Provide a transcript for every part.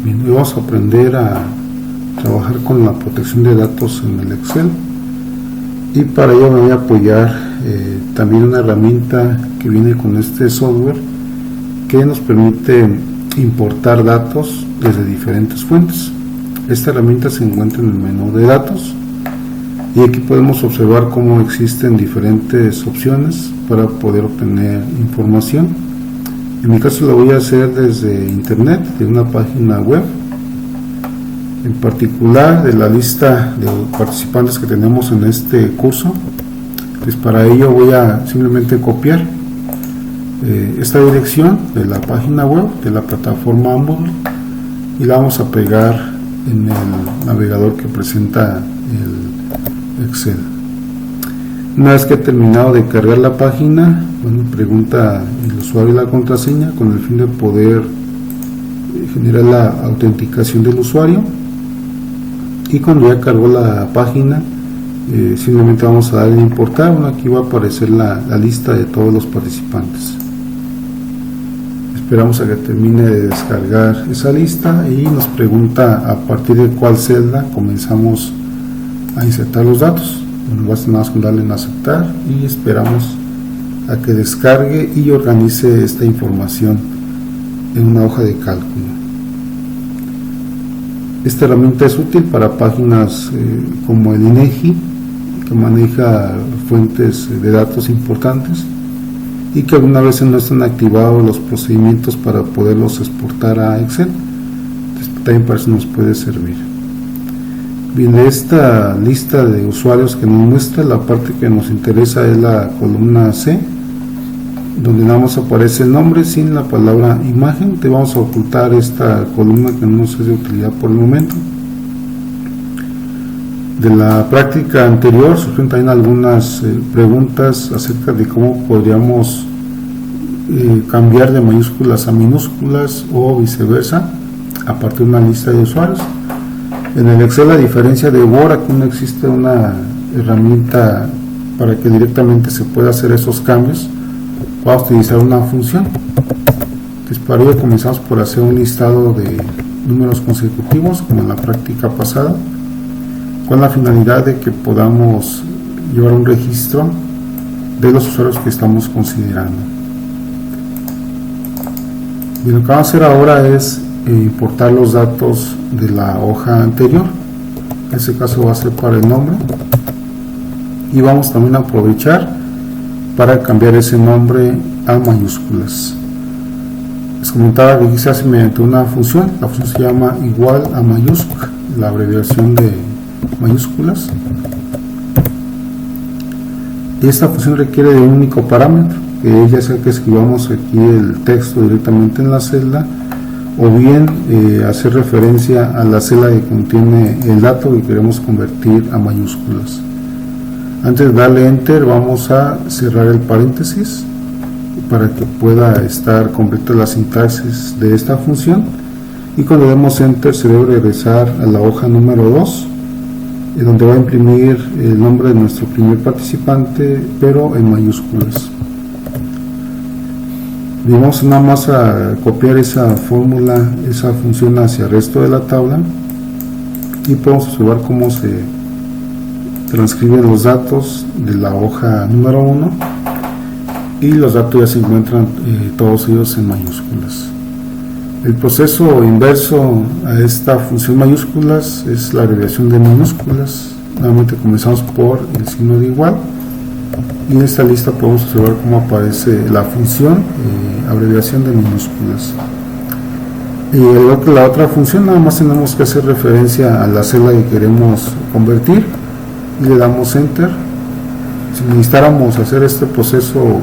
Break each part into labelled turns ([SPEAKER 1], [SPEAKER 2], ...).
[SPEAKER 1] Bien, hoy vamos a aprender a trabajar con la protección de datos en el Excel, y para ello me voy a apoyar también una herramienta que viene con este software que nos permite importar datos desde diferentes fuentes. Esta herramienta se encuentra en el menú de datos y aquí podemos observar cómo existen diferentes opciones para poder obtener información. En mi caso lo voy a hacer desde internet, de una página web, en particular de la lista de participantes que tenemos en este curso. Pues para ello voy a simplemente copiar esta dirección de la página web de la plataforma Moodle y la vamos a pegar en el navegador que presenta el Excel. Una vez que he terminado de cargar la página, pregunta el usuario la contraseña con el fin de poder generar la autenticación del usuario, y cuando ya cargó la página simplemente vamos a darle a importar. Aquí va a aparecer la lista de todos los participantes. Esperamos a que termine de descargar esa lista y nos pregunta a partir de cuál celda comenzamos a insertar los datos. Basta nada más con darle en aceptar y esperamos a que descargue y organice esta información en una hoja de cálculo. Esta herramienta es útil para páginas como el INEGI, que maneja fuentes de datos importantes y que algunas veces no están activados los procedimientos para poderlos exportar a Excel. Entonces, también para eso nos puede servir. Bien, de esta lista de usuarios que nos muestra, la parte que nos interesa es la columna C, donde nada más aparece el nombre sin la palabra imagen. Te vamos a ocultar esta columna que no nos es de utilidad por el momento. De la práctica anterior surgieron también algunas preguntas acerca de cómo podríamos cambiar de mayúsculas a minúsculas o viceversa a partir de una lista de usuarios. En el Excel, a diferencia de Word, aquí no existe una herramienta para que directamente se pueda hacer esos cambios. Vamos a utilizar una función. Entonces, para ello comenzamos por hacer un listado de números consecutivos como en la práctica pasada, con la finalidad de que podamos llevar un registro de los usuarios que estamos considerando. Y lo que vamos a hacer ahora es importar los datos de la hoja anterior. En este caso va a ser para el nombre, y vamos también a aprovechar para cambiar ese nombre a mayúsculas. Les comentaba que se hace mediante una función. La función se llama igual a mayúscula, la abreviación de mayúsculas, y esta función requiere de un único parámetro, que ya sea que escribamos aquí el texto directamente en la celda, o bien hacer referencia a la celda que contiene el dato que queremos convertir a mayúsculas. Antes de darle enter, vamos a cerrar el paréntesis para que pueda estar completa la sintaxis de esta función, y cuando demos enter se debe regresar a la hoja número 2, donde va a imprimir el nombre de nuestro primer participante, pero en mayúsculas. Y vamos nada más a copiar esa fórmula, esa función hacia el resto de la tabla, y podemos observar cómo se transcriben los datos de la hoja número 1, y los datos ya se encuentran todos ellos en mayúsculas. El proceso inverso a esta función mayúsculas es la abreviación de minúsculas. Nuevamente comenzamos por el signo de igual, y en esta lista podemos observar cómo aparece la función abreviación de minúsculas. Y al igual que la otra función, nada más tenemos que hacer referencia a la celda que queremos convertir y le damos enter. Si necesitáramos hacer este proceso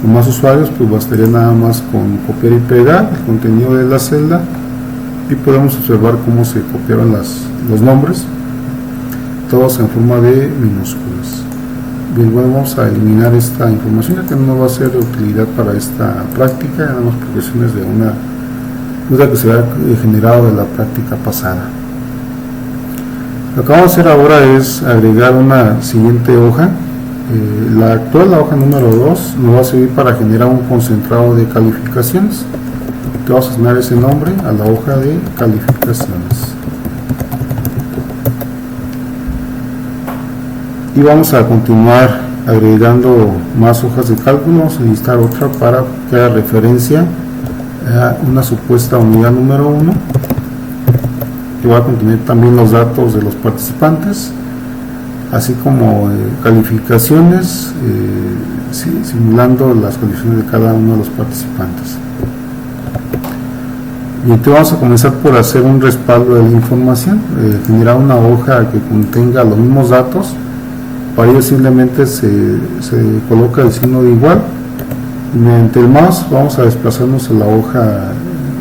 [SPEAKER 1] con más usuarios, pues bastaría nada más con copiar y pegar el contenido de la celda, y podemos observar cómo se copiaron los nombres, todos en forma de minúsculas. Bien, bueno, vamos a eliminar esta información ya que no va a ser de utilidad para esta práctica, eran las progresiones de una duda que se había generado de la práctica pasada. Lo que vamos a hacer ahora es agregar una siguiente hoja. La actual, la hoja número 2, nos va a servir para generar un concentrado de calificaciones. que vamos a asignar ese nombre a la hoja de calificaciones. Y vamos a continuar agregando más hojas de cálculo. Vamos a necesitar otra para que haga referencia a una supuesta unidad número 1, que va a contener también los datos de los participantes, así como calificaciones, simulando las calificaciones de cada uno de los participantes. Y entonces vamos a comenzar por hacer un respaldo de la información, generar una hoja que contenga los mismos datos. Para ello simplemente se coloca el signo de igual y mediante el mouse vamos a desplazarnos a la hoja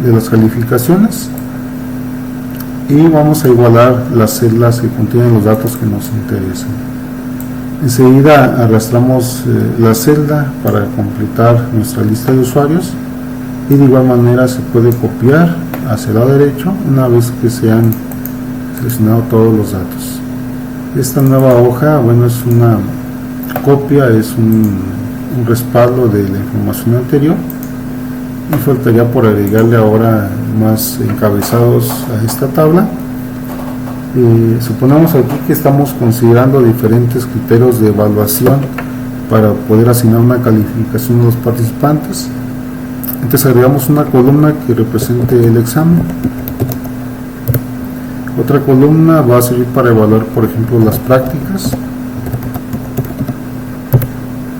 [SPEAKER 1] de las calificaciones y vamos a igualar las celdas que contienen los datos que nos interesan. Enseguida arrastramos la celda para completar nuestra lista de usuarios y de igual manera se puede copiar hacia el lado derecho una vez que se han seleccionado todos los datos. Esta nueva hoja, bueno, es una copia, es un respaldo de la información anterior y faltaría por agregarle ahora más encabezados a esta tabla. Suponemos aquí que estamos considerando diferentes criterios de evaluación para poder asignar una calificación a los participantes. Entonces agregamos una columna que represente el examen. Otra columna va a servir para evaluar, por ejemplo, las prácticas.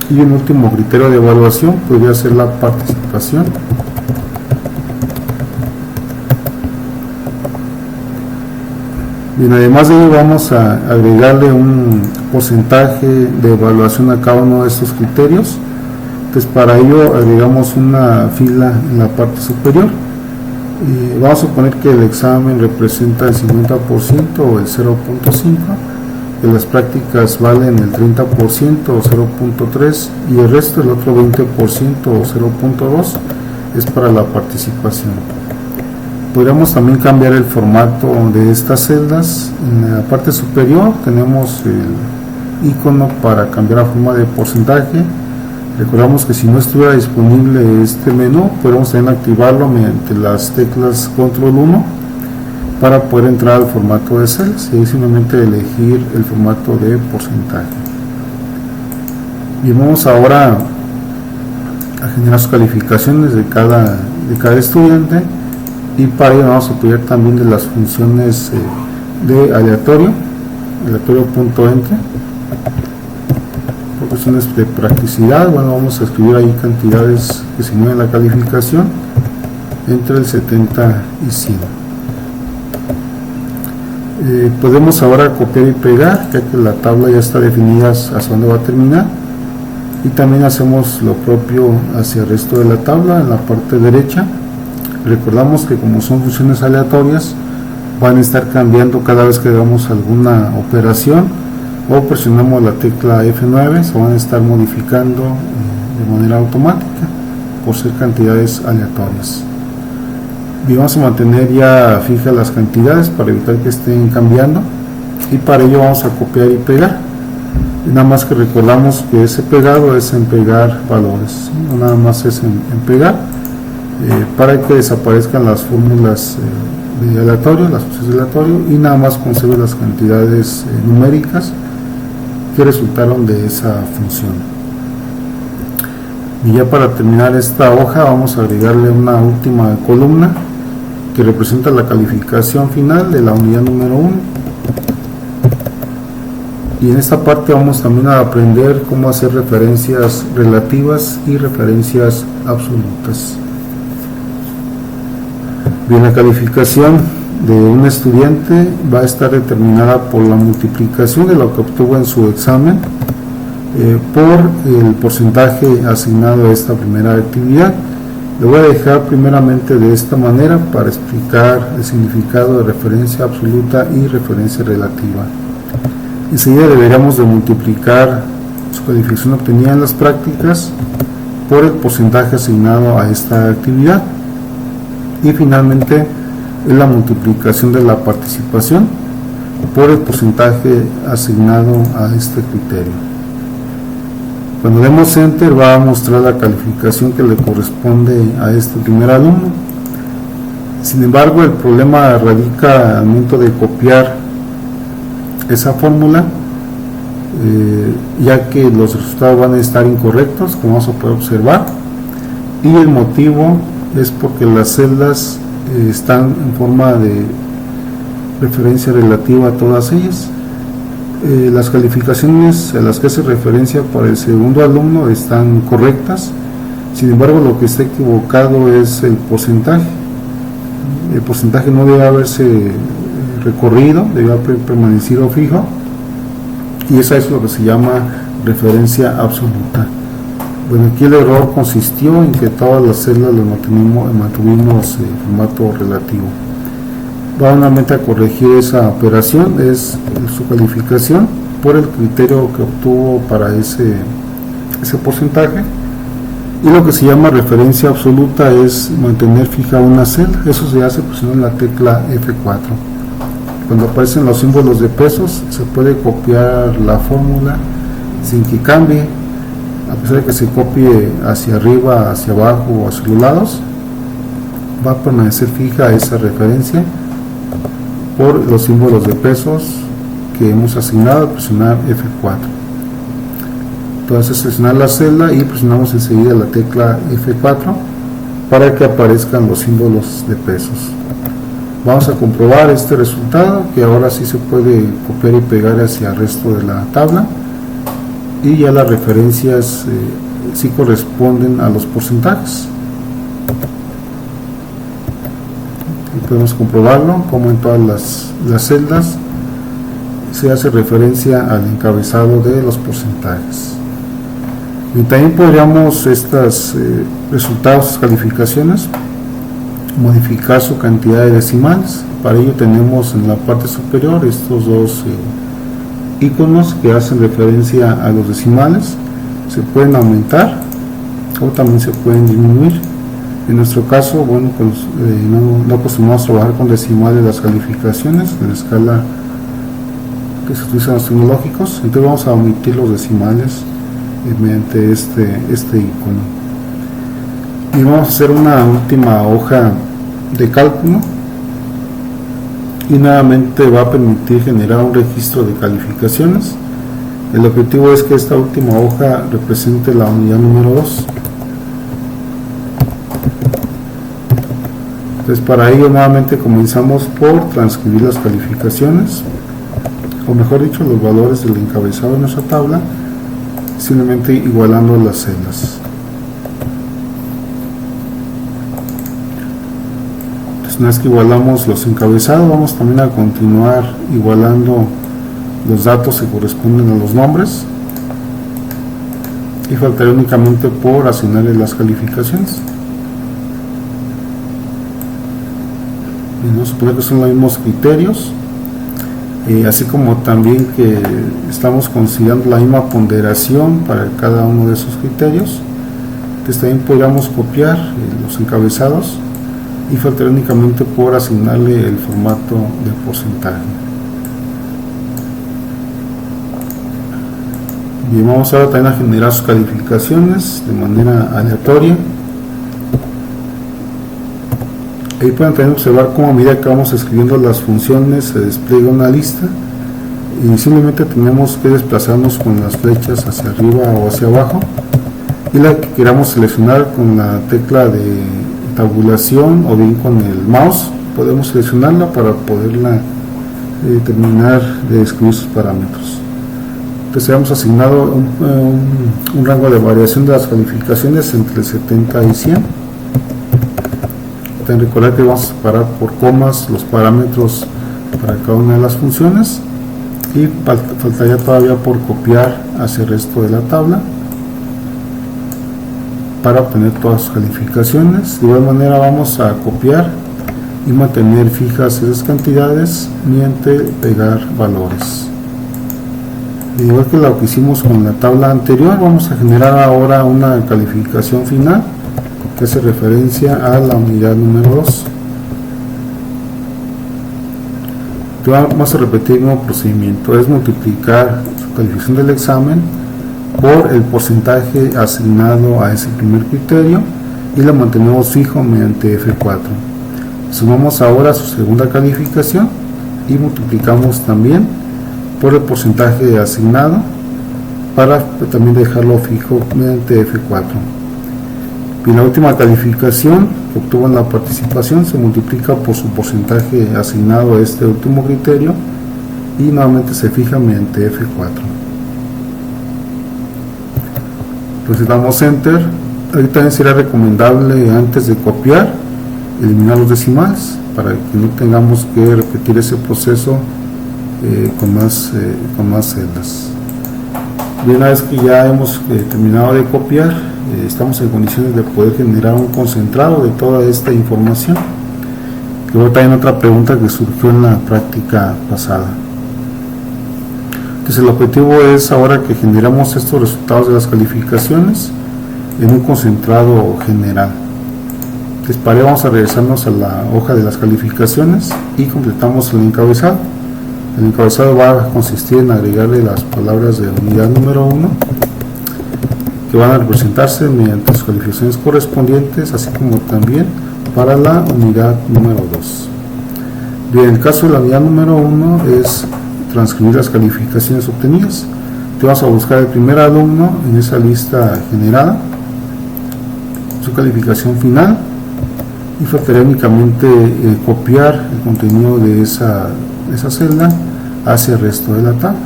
[SPEAKER 1] Y un último criterio de evaluación podría ser la participación. Bien, además de ello vamos a agregarle un porcentaje de evaluación a cada uno de estos criterios. Entonces para ello agregamos una fila en la parte superior. Vamos a suponer que el examen representa el 50% o el 0.5%, que las prácticas valen el 30% o 0.3% y el resto, el otro 20% o 0.2%, es para la participación. Podríamos también cambiar el formato de estas celdas. En la parte superior tenemos el icono para cambiar la forma de porcentaje. Recordamos que si no estuviera disponible este menú, podemos también activarlo mediante las teclas control 1 para poder entrar al formato de celdas y simplemente elegir el formato de porcentaje. Y vamos ahora a generar sus calificaciones de cada estudiante, y para ello vamos a apoyar también de las funciones de aleatorio.entre. Por cuestiones de practicidad, bueno, vamos a escribir ahí cantidades que se mueven la calificación entre el 70 y 100. Podemos ahora copiar y pegar, ya que la tabla ya está definida hacia dónde va a terminar, y también hacemos lo propio hacia el resto de la tabla en la parte derecha. Recordamos que como son funciones aleatorias, van a estar cambiando cada vez que hagamos alguna operación o presionamos la tecla F9, se van a estar modificando de manera automática por ser cantidades aleatorias. Y vamos a mantener ya fijas las cantidades para evitar que estén cambiando, y para ello vamos a copiar y pegar. Y nada más que recordamos que ese pegado es en pegar valores, no nada más es en pegar, para que desaparezcan las fórmulas de aleatorio, las funciones de aleatorio, y nada más conserve las cantidades numéricas que resultaron de esa función. Y ya para terminar esta hoja vamos a agregarle una última columna que representa la calificación final de la unidad número 1, y en esta parte vamos también a aprender cómo hacer referencias relativas y referencias absolutas. Bien, la calificación de un estudiante va a estar determinada por la multiplicación de lo que obtuvo en su examen por el porcentaje asignado a esta primera actividad. Lo voy a dejar primeramente de esta manera para explicar el significado de referencia absoluta y referencia relativa. Enseguida deberíamos de multiplicar su calificación obtenida en las prácticas por el porcentaje asignado a esta actividad, y finalmente es la multiplicación de la participación por el porcentaje asignado a este criterio. Cuando demos Enter va a mostrar la calificación que le corresponde a este primer alumno. Sin embargo, el problema radica al momento de copiar esa fórmula, ya que los resultados van a estar incorrectos, como vamos a poder observar, y el motivo es porque las celdas están en forma de referencia relativa a todas ellas. Las calificaciones a las que hace referencia para el segundo alumno están correctas, sin embargo lo que está equivocado es el porcentaje. El porcentaje no debe haberse recorrido, debe haber permanecido fijo, y esa es lo que se llama referencia absoluta. Bueno, aquí el error consistió en que todas las celdas las mantuvimos en formato relativo. Va nuevamente a corregir esa operación, es su calificación por el criterio que obtuvo para ese porcentaje, y lo que se llama referencia absoluta es mantener fija una celda. Eso se hace presionando la tecla F4. Cuando aparecen los símbolos de pesos se puede copiar la fórmula sin que cambie, a pesar de que se copie hacia arriba, hacia abajo o hacia los lados, va a permanecer fija esa referencia por los símbolos de pesos que hemos asignado al presionar F4. Entonces seleccionar la celda y presionamos enseguida la tecla F4 para que aparezcan los símbolos de pesos. Vamos a comprobar este resultado, que ahora sí se puede copiar y pegar hacia el resto de la tabla, y ya las referencias sí corresponden a los porcentajes. Y podemos comprobarlo como en todas las celdas se hace referencia al encabezado de los porcentajes. Y también podríamos estos resultados, calificaciones, modificar su cantidad de decimales. Para ello tenemos en la parte superior estos dos iconos que hacen referencia a los decimales. Se pueden aumentar o también se pueden disminuir. En nuestro caso, bueno, pues no acostumbramos a trabajar con decimales las calificaciones en la escala que se utilizan los tecnológicos, entonces vamos a omitir los decimales mediante este icono. Y vamos a hacer una última hoja de cálculo, y nuevamente va a permitir generar un registro de calificaciones. El objetivo es que esta última hoja represente la unidad número 2. Entonces, para ello nuevamente comenzamos por transcribir las calificaciones, o mejor dicho, los valores del encabezado de nuestra tabla, simplemente igualando las celdas. Entonces, una vez que igualamos los encabezados, vamos también a continuar igualando los datos que corresponden a los nombres, y faltaría únicamente por asignarle las calificaciones. Y no supone que son los mismos criterios, así como también que estamos considerando la misma ponderación para cada uno de esos criterios. Entonces también podríamos copiar los encabezados y faltaría únicamente por asignarle el formato de porcentaje. Bien, vamos ahora también a generar sus calificaciones de manera aleatoria. Ahí pueden también observar cómo a medida que vamos escribiendo las funciones se despliega una lista, y simplemente tenemos que desplazarnos con las flechas hacia arriba o hacia abajo, y la que queramos seleccionar con la tecla de tabulación o bien con el mouse podemos seleccionarla para poderla terminar de escribir sus parámetros. Entonces hemos asignado un rango de variación de las calificaciones entre 70 y 100. Recordar que vamos a separar por comas los parámetros para cada una de las funciones, y faltaría todavía por copiar hacia el resto de la tabla para obtener todas sus calificaciones. De igual manera vamos a copiar y mantener fijas esas cantidades mediante pegar valores. Igual que lo que hicimos con la tabla anterior, vamos a generar ahora una calificación final que hace referencia a la unidad número 2. Vamos a repetir el mismo procedimiento, es multiplicar su calificación del examen por el porcentaje asignado a ese primer criterio, y lo mantenemos fijo mediante F4. Sumamos ahora su segunda calificación y multiplicamos también por el porcentaje asignado para también dejarlo fijo mediante F4. Y la última calificación que obtuvo en la participación se multiplica por su porcentaje asignado a este último criterio y nuevamente se fija mediante F4. Entonces damos Enter. Ahorita también sería recomendable, antes de copiar, eliminar los decimales para que no tengamos que repetir ese proceso con más celdas. Bien, una vez que ya hemos terminado de copiar, estamos en condiciones de poder generar un concentrado de toda esta información. Luego también otra pregunta que surgió en la práctica pasada. Entonces el objetivo es, ahora que generamos estos resultados de las calificaciones, en un concentrado general. Entonces para ello vamos a regresarnos a la hoja de las calificaciones y completamos el encabezado. El encabezado va a consistir en agregarle las palabras de unidad número 1 que van a representarse mediante sus calificaciones correspondientes, así como también para la unidad número 2. Bien, en el caso de la unidad número 1 es transcribir las calificaciones obtenidas. Te vas a buscar el primer alumno en esa lista generada, su calificación final, y faltaría únicamente copiar el contenido de esa celda hacia el resto de la tabla,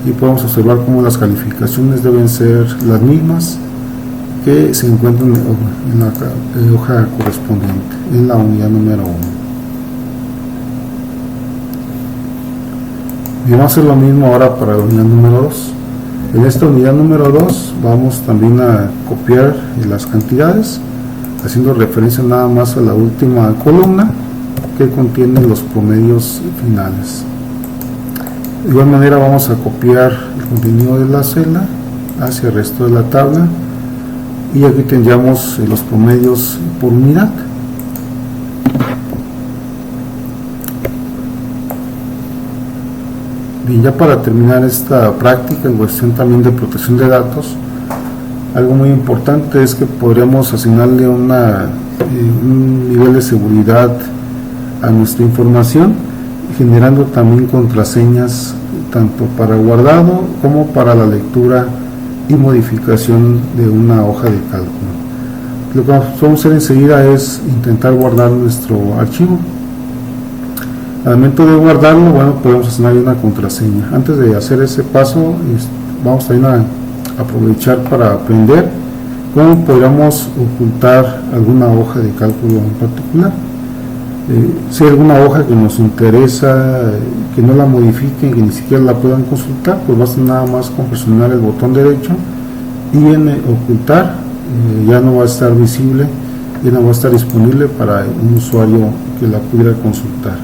[SPEAKER 1] y podemos observar cómo las calificaciones deben ser las mismas que se encuentran en la hoja correspondiente, en la unidad número 1. Y vamos a hacer lo mismo ahora para la unidad número 2. En esta unidad número 2 vamos también a copiar las cantidades, haciendo referencia nada más a la última columna que contiene los promedios finales. De igual manera vamos a copiar el contenido de la celda hacia el resto de la tabla, y aquí tendríamos los promedios por unidad. Bien, ya para terminar esta práctica en cuestión también de protección de datos, algo muy importante es que podríamos asignarle un nivel de seguridad a nuestra información, generando también contraseñas tanto para guardado como para la lectura y modificación de una hoja de cálculo. Lo que vamos a hacer enseguida es intentar guardar nuestro archivo. Al momento de guardarlo, bueno, podemos asignar una contraseña. Antes de hacer ese paso, vamos también a aprovechar para aprender cómo podríamos ocultar alguna hoja de cálculo en particular. Si hay alguna hoja que nos interesa, que no la modifiquen, que ni siquiera la puedan consultar, pues basta nada más con presionar el botón derecho y en ocultar ya no va a estar visible, ya no va a estar disponible para un usuario que la pudiera consultar.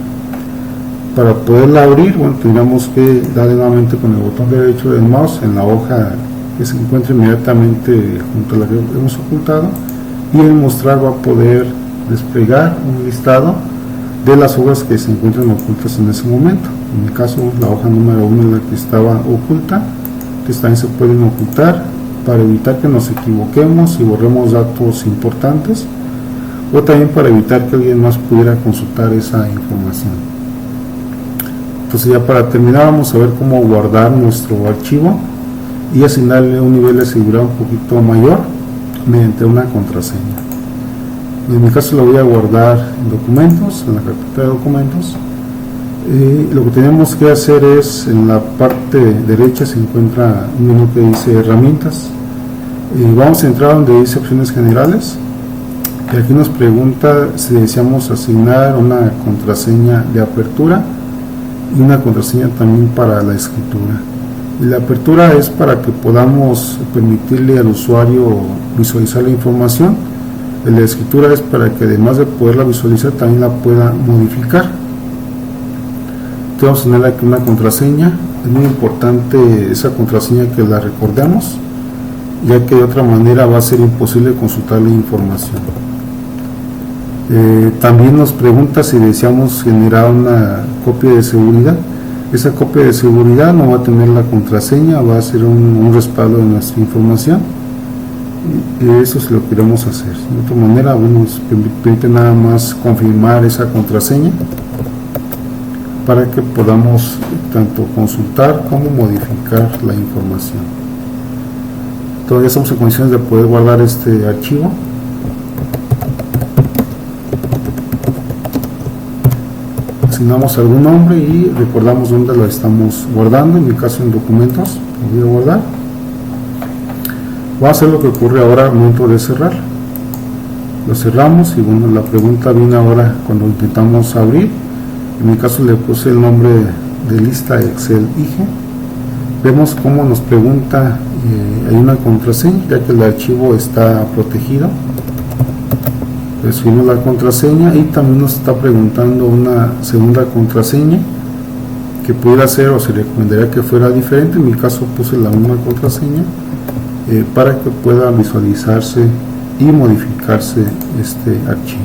[SPEAKER 1] Para poderla abrir, bueno, tendríamos que darle nuevamente con el botón derecho del mouse en la hoja que se encuentra inmediatamente junto a la que hemos ocultado, y en mostrar va a poder desplegar un listado de las hojas que se encuentran ocultas en ese momento. En mi caso, la hoja número 1 es la que estaba oculta. Entonces también se pueden ocultar para evitar que nos equivoquemos y borremos datos importantes, o también para evitar que alguien más pudiera consultar esa información. Entonces, ya para terminar, vamos a ver cómo guardar nuestro archivo y asignarle un nivel de seguridad un poquito mayor mediante una contraseña. En mi caso lo voy a guardar en documentos, en la carpeta de documentos. Lo que tenemos que hacer es, en la parte derecha se encuentra un menú que dice herramientas. Vamos a entrar donde dice opciones generales, y aquí nos pregunta si deseamos asignar una contraseña de apertura y una contraseña también para la escritura. Y la apertura es para que podamos permitirle al usuario visualizar la información. La escritura es para que, además de poderla visualizar, también la pueda modificar. Entonces vamos a tener aquí una contraseña. Es muy importante esa contraseña que la recordemos, ya que de otra manera va a ser imposible consultar la información. También nos pregunta si deseamos generar una copia de seguridad. Esa copia de seguridad no va a tener la contraseña, va a ser un respaldo de nuestra información. Eso es lo que queremos hacer. De otra manera, bueno, nos permite nada más confirmar esa contraseña para que podamos tanto consultar como modificar la información. Todavía estamos en condiciones de poder guardar este archivo. Asignamos algún nombre y recordamos dónde lo estamos guardando. En mi caso, en documentos, lo voy a guardar. Voy a hacer lo que ocurre ahora al momento de cerrar. Lo cerramos y bueno, la pregunta viene ahora cuando intentamos abrir. En mi caso le puse el nombre de lista Excel IGE. Vemos cómo nos pregunta, hay una contraseña, ya que el archivo está protegido. Recibimos la contraseña y también nos está preguntando una segunda contraseña que pudiera ser o se recomendaría que fuera diferente. En mi caso puse la misma contraseña para que pueda visualizarse y modificarse este archivo.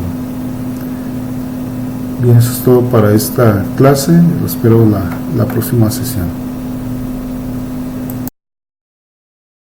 [SPEAKER 1] Bien, eso es todo para esta clase. Espero la próxima sesión.